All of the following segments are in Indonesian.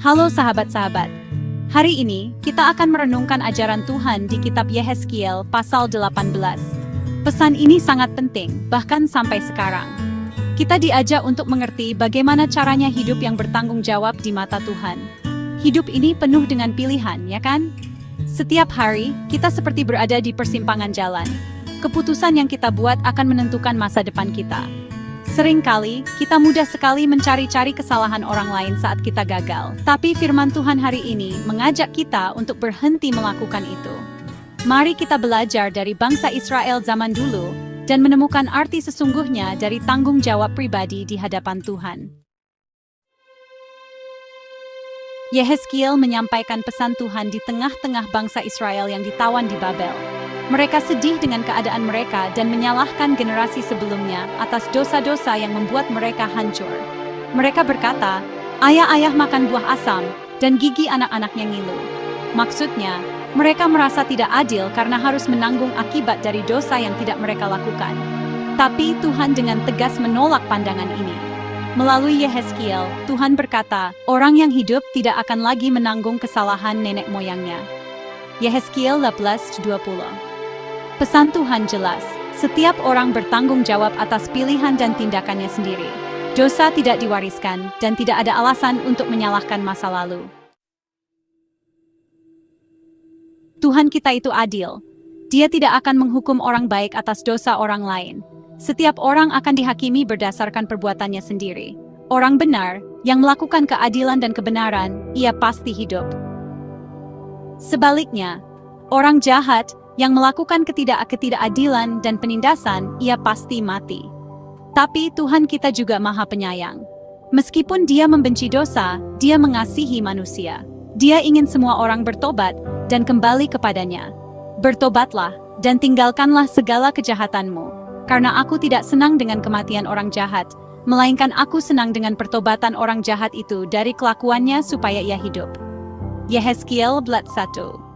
Halo sahabat-sahabat. Hari ini, kita akan merenungkan ajaran Tuhan di kitab Yehezkiel pasal 18. Pesan ini sangat penting, bahkan sampai sekarang. Kita diajak untuk mengerti bagaimana caranya hidup yang bertanggung jawab di mata Tuhan. Hidup ini penuh dengan pilihan, ya kan? Setiap hari, kita seperti berada di persimpangan jalan. Keputusan yang kita buat akan menentukan masa depan kita. Seringkali, kita mudah sekali mencari-cari kesalahan orang lain saat kita gagal. Tapi firman Tuhan hari ini mengajak kita untuk berhenti melakukan itu. Mari kita belajar dari bangsa Israel zaman dulu dan menemukan arti sesungguhnya dari tanggung jawab pribadi di hadapan Tuhan. Yehezkiel menyampaikan pesan Tuhan di tengah-tengah bangsa Israel yang ditawan di Babel. Mereka sedih dengan keadaan mereka dan menyalahkan generasi sebelumnya atas dosa-dosa yang membuat mereka hancur. Mereka berkata, ayah-ayah makan buah asam, dan gigi anak-anaknya ngilu. Maksudnya, mereka merasa tidak adil karena harus menanggung akibat dari dosa yang tidak mereka lakukan. Tapi Tuhan dengan tegas menolak pandangan ini. Melalui Yehezkiel, Tuhan berkata, orang yang hidup tidak akan lagi menanggung kesalahan nenek moyangnya. Yehezkiel 18:20. Pesan Tuhan jelas, setiap orang bertanggung jawab atas pilihan dan tindakannya sendiri. Dosa tidak diwariskan, dan tidak ada alasan untuk menyalahkan masa lalu. Tuhan kita itu adil. Dia tidak akan menghukum orang baik atas dosa orang lain. Setiap orang akan dihakimi berdasarkan perbuatannya sendiri. Orang benar, yang melakukan keadilan dan kebenaran, ia pasti hidup. Sebaliknya, orang jahat, yang melakukan ketidakadilan dan penindasan, ia pasti mati. Tapi Tuhan kita juga Maha Penyayang. Meskipun Dia membenci dosa, Dia mengasihi manusia. Dia ingin semua orang bertobat dan kembali kepadanya. Bertobatlah dan tinggalkanlah segala kejahatanmu, karena aku tidak senang dengan kematian orang jahat, melainkan aku senang dengan pertobatan orang jahat itu dari kelakuannya supaya ia hidup. Yehezkiel 1.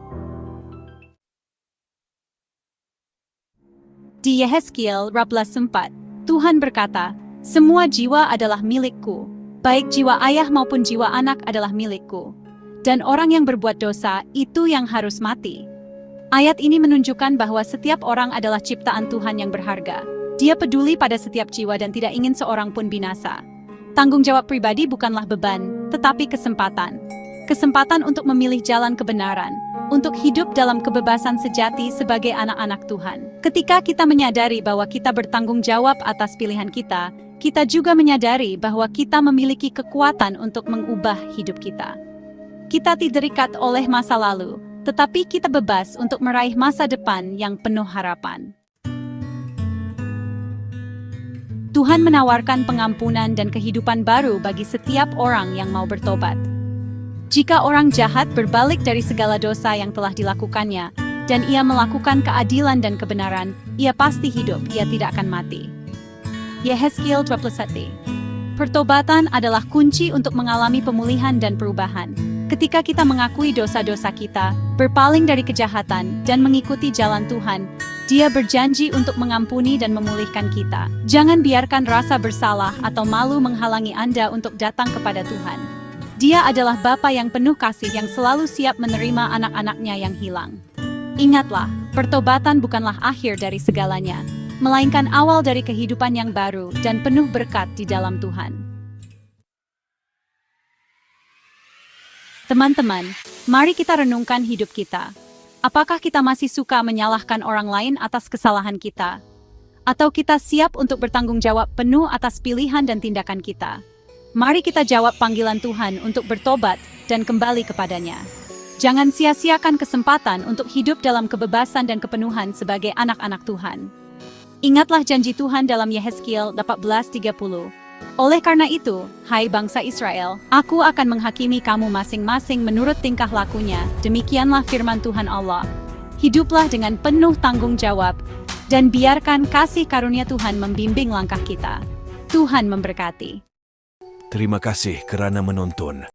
Di Yehezkiel 4, Tuhan berkata, semua jiwa adalah milikku, baik jiwa ayah maupun jiwa anak adalah milikku. Dan orang yang berbuat dosa, itu yang harus mati. Ayat ini menunjukkan bahwa setiap orang adalah ciptaan Tuhan yang berharga. Dia peduli pada setiap jiwa dan tidak ingin seorang pun binasa. Tanggung jawab pribadi bukanlah beban, tetapi kesempatan. Kesempatan untuk memilih jalan kebenaran, untuk hidup dalam kebebasan sejati sebagai anak-anak Tuhan. Ketika kita menyadari bahwa kita bertanggung jawab atas pilihan kita, kita juga menyadari bahwa kita memiliki kekuatan untuk mengubah hidup kita. Kita tidak terikat oleh masa lalu, tetapi kita bebas untuk meraih masa depan yang penuh harapan. Tuhan menawarkan pengampunan dan kehidupan baru bagi setiap orang yang mau bertobat. Jika orang jahat berbalik dari segala dosa yang telah dilakukannya, dan ia melakukan keadilan dan kebenaran, ia pasti hidup, ia tidak akan mati. Yehezkiel 21. Pertobatan adalah kunci untuk mengalami pemulihan dan perubahan. Ketika kita mengakui dosa-dosa kita, berpaling dari kejahatan, dan mengikuti jalan Tuhan, Dia berjanji untuk mengampuni dan memulihkan kita. Jangan biarkan rasa bersalah atau malu menghalangi Anda untuk datang kepada Tuhan. Dia adalah Bapa yang penuh kasih yang selalu siap menerima anak-anaknya yang hilang. Ingatlah, pertobatan bukanlah akhir dari segalanya, melainkan awal dari kehidupan yang baru dan penuh berkat di dalam Tuhan. Teman-teman, mari kita renungkan hidup kita. Apakah kita masih suka menyalahkan orang lain atas kesalahan kita? Atau kita siap untuk bertanggung jawab penuh atas pilihan dan tindakan kita? Mari kita jawab panggilan Tuhan untuk bertobat dan kembali kepadanya. Jangan sia-siakan kesempatan untuk hidup dalam kebebasan dan kepenuhan sebagai anak-anak Tuhan. Ingatlah janji Tuhan dalam Yehezkiel 14:30. Oleh karena itu, hai bangsa Israel, aku akan menghakimi kamu masing-masing menurut tingkah lakunya. Demikianlah firman Tuhan Allah. Hiduplah dengan penuh tanggung jawab, dan biarkan kasih karunia Tuhan membimbing langkah kita. Tuhan memberkati. Terima kasih kerana menonton.